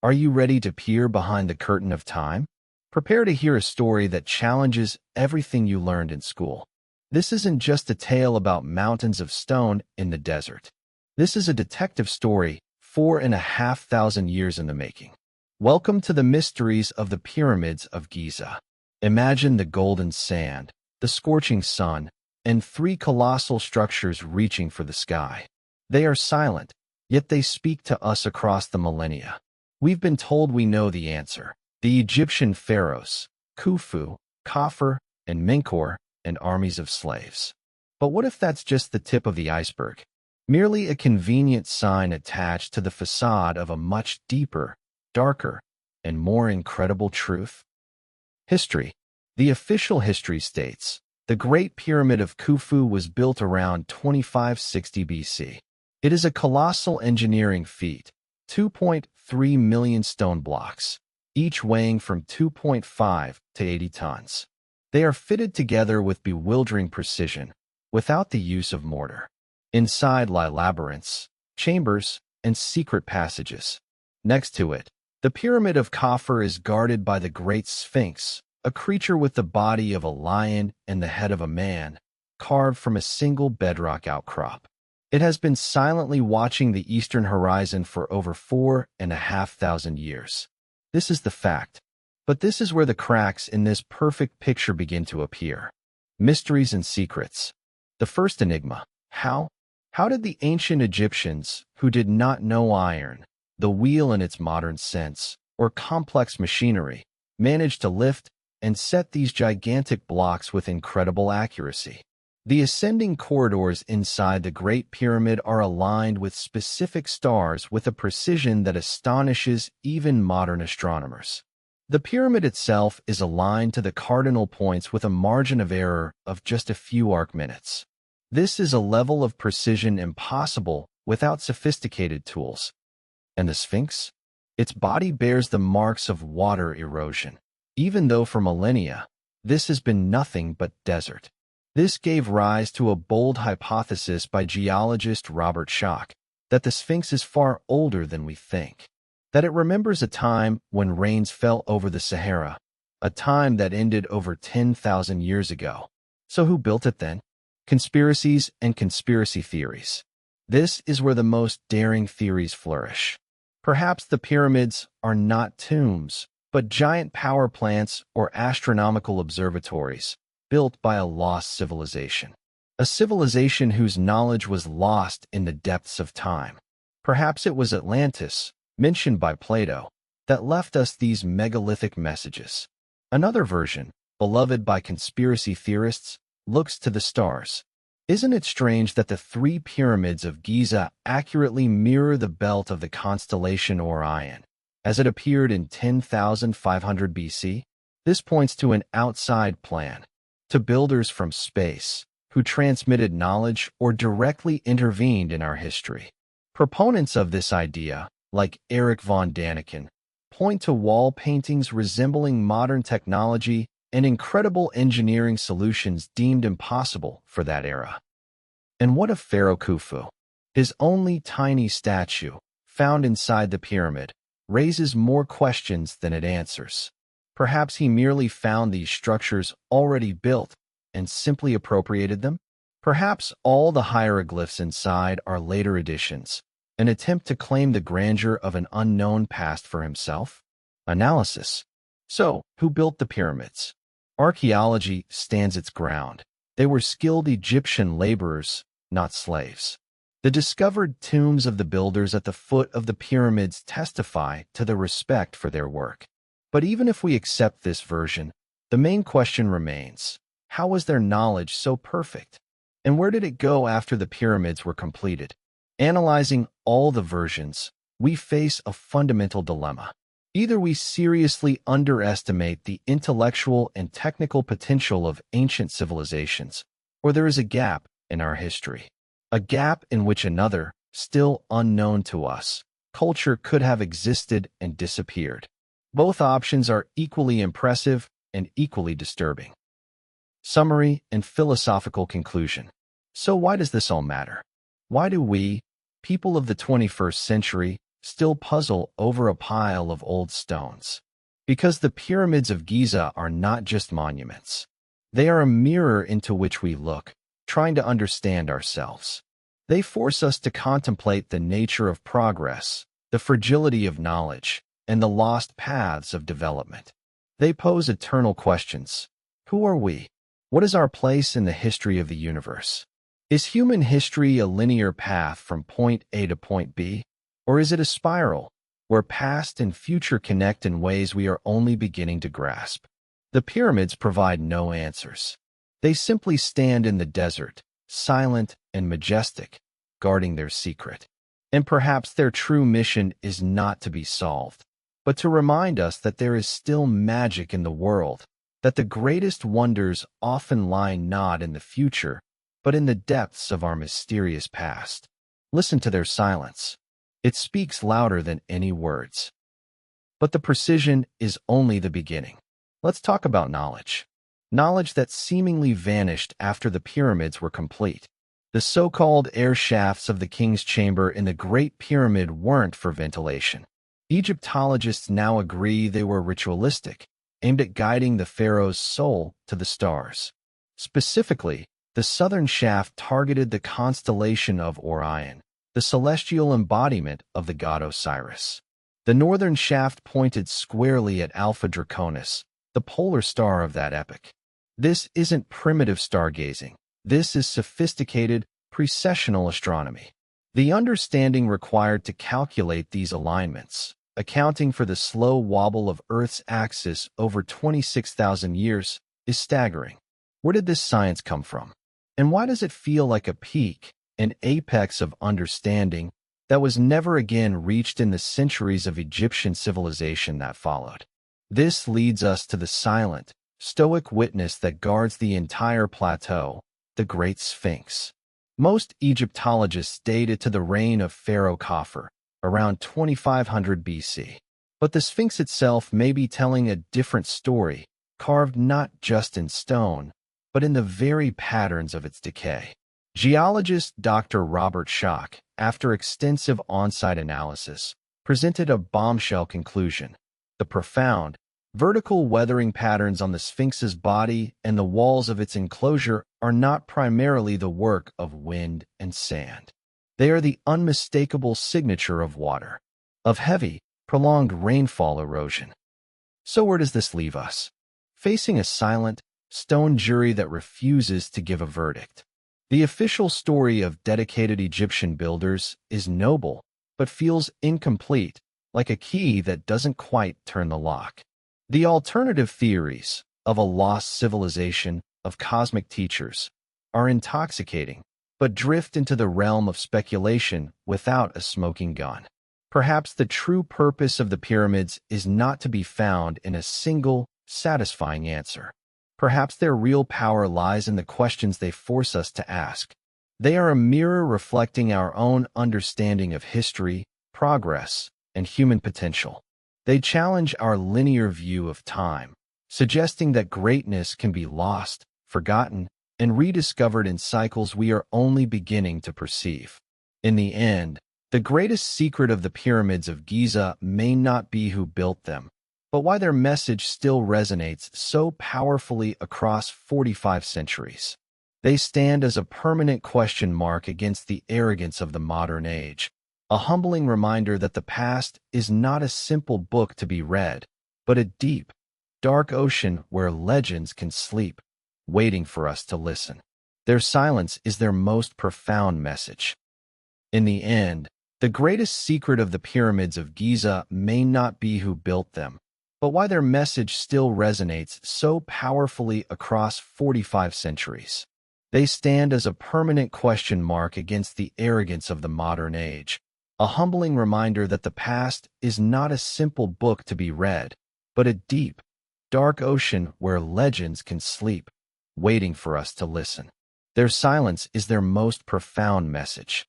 Are you ready to peer behind the curtain of time? Prepare to hear a story that challenges everything you learned in school. This isn't just a tale about mountains of stone in the desert. This is a detective story 4,500 years in the making. Welcome to the mysteries of the pyramids of Giza. Imagine the golden sand, the scorching sun, and three colossal structures reaching for the sky. They are silent, yet they speak to us across the millennia. We've been told we know the answer. The Egyptian pharaohs, Khufu, Khafre, and Menkaure, and armies of slaves. But what if that's just the tip of the iceberg? Merely a convenient sign attached to the facade of a much deeper, darker, and more incredible truth? History. The official history states, the Great Pyramid of Khufu was built around 2560 BC. It is a colossal engineering feat, 2.3 million stone blocks, each weighing from 2.5 to 80 tons. They are fitted together with bewildering precision, without the use of mortar. Inside lie labyrinths, chambers, and secret passages. Next to it, the Pyramid of Khafre is guarded by the Great Sphinx, a creature with the body of a lion and the head of a man, carved from a single bedrock outcrop. It has been silently watching the eastern horizon for over 4,500 years. This is the fact. But this is where the cracks in this perfect picture begin to appear. Mysteries and secrets. The first enigma. How? How did the ancient Egyptians, who did not know iron, the wheel in its modern sense, or complex machinery, manage to lift and set these gigantic blocks with incredible accuracy? The ascending corridors inside the Great Pyramid are aligned with specific stars with a precision that astonishes even modern astronomers. The pyramid itself is aligned to the cardinal points with a margin of error of just a few arc-minutes. This is a level of precision impossible without sophisticated tools. And the Sphinx? Its body bears the marks of water erosion. Even though for millennia, this has been nothing but desert. This gave rise to a bold hypothesis by geologist Robert Schoch, that the Sphinx is far older than we think, that it remembers a time when rains fell over the Sahara, a time that ended over 10,000 years ago. So who built it then? Conspiracies and conspiracy theories. This is where the most daring theories flourish. Perhaps the pyramids are not tombs, but giant power plants or astronomical observatories, built by a lost civilization. A civilization whose knowledge was lost in the depths of time. Perhaps it was Atlantis, mentioned by Plato, that left us these megalithic messages. Another version, beloved by conspiracy theorists, looks to the stars. Isn't it strange that the three pyramids of Giza accurately mirror the belt of the constellation Orion, as it appeared in 10,500 BC? This points to an outside plan, to builders from space, who transmitted knowledge or directly intervened in our history. Proponents of this idea, like Erich von Däniken, point to wall paintings resembling modern technology and incredible engineering solutions deemed impossible for that era. And what of Pharaoh Khufu? His only tiny statue, found inside the pyramid, raises more questions than it answers. Perhaps he merely found these structures already built and simply appropriated them? Perhaps all the hieroglyphs inside are later additions, an attempt to claim the grandeur of an unknown past for himself? Analysis. So, who built the pyramids? Archaeology stands its ground. They were skilled Egyptian laborers, not slaves. The discovered tombs of the builders at the foot of the pyramids testify to the respect for their work. But even if we accept this version, the main question remains, how was their knowledge so perfect? And where did it go after the pyramids were completed? Analyzing all the versions, we face a fundamental dilemma. Either we seriously underestimate the intellectual and technical potential of ancient civilizations, or there is a gap in our history. A gap in which another, still unknown to us, culture could have existed and disappeared. Both options are equally impressive and equally disturbing. Summary and philosophical conclusion. So why does this all matter? Why do we, people of the 21st century, still puzzle over a pile of old stones. Because the pyramids of Giza are not just monuments. They are a mirror into which we look, trying to understand ourselves. They force us to contemplate the nature of progress, the fragility of knowledge, and the lost paths of development. They pose eternal questions. Who are we? What is our place in the history of the universe? Is human history a linear path from point A to point B? Or is it a spiral, where past and future connect in ways we are only beginning to grasp? The pyramids provide no answers. They simply stand in the desert, silent and majestic, guarding their secret. And perhaps their true mission is not to be solved, but to remind us that there is still magic in the world, that the greatest wonders often lie not in the future, but in the depths of our mysterious past. Listen to their silence. It speaks louder than any words. But the precision is only the beginning. Let's talk about knowledge. Knowledge that seemingly vanished after the pyramids were complete. The so-called air shafts of the king's chamber in the Great Pyramid weren't for ventilation. Egyptologists now agree they were ritualistic, aimed at guiding the pharaoh's soul to the stars. Specifically, the southern shaft targeted the constellation of Orion, the celestial embodiment of the god Osiris. The northern shaft pointed squarely at Alpha Draconis, the polar star of that epoch. This isn't primitive stargazing. This is sophisticated, precessional astronomy. The understanding required to calculate these alignments, accounting for the slow wobble of Earth's axis over 26,000 years, is staggering. Where did this science come from? And why does it feel like a peak, an apex of understanding that was never again reached in the centuries of Egyptian civilization that followed? This leads us to the silent, stoic witness that guards the entire plateau, the Great Sphinx. Most Egyptologists date it to the reign of Pharaoh Khafre, around 2500 BC. But the Sphinx itself may be telling a different story, carved not just in stone, but in the very patterns of its decay. Geologist Dr. Robert Schoch, after extensive on-site analysis, presented a bombshell conclusion. The profound, vertical weathering patterns on the Sphinx's body and the walls of its enclosure are not primarily the work of wind and sand. They are the unmistakable signature of water, of heavy, prolonged rainfall erosion. So where does this leave us? Facing a silent, stone jury that refuses to give a verdict. The official story of dedicated Egyptian builders is noble, but feels incomplete, like a key that doesn't quite turn the lock. The alternative theories of a lost civilization, of cosmic teachers, are intoxicating, but drift into the realm of speculation without a smoking gun. Perhaps the true purpose of the pyramids is not to be found in a single, satisfying answer. Perhaps their real power lies in the questions they force us to ask. They are a mirror reflecting our own understanding of history, progress, and human potential. They challenge our linear view of time, suggesting that greatness can be lost, forgotten, and rediscovered in cycles we are only beginning to perceive. In the end, the greatest secret of the pyramids of Giza may not be who built them, but why their message still resonates so powerfully across 45 centuries. They stand as a permanent question mark against the arrogance of the modern age, a humbling reminder that the past is not a simple book to be read, but a deep, dark ocean where legends can sleep, waiting for us to listen. Their silence is their most profound message. In the end, the greatest secret of the pyramids of Giza may not be who built them, but why their message still resonates so powerfully across 45 centuries. They stand as a permanent question mark against the arrogance of the modern age, a humbling reminder that the past is not a simple book to be read, but a deep, dark ocean where legends can sleep, waiting for us to listen. Their silence is their most profound message.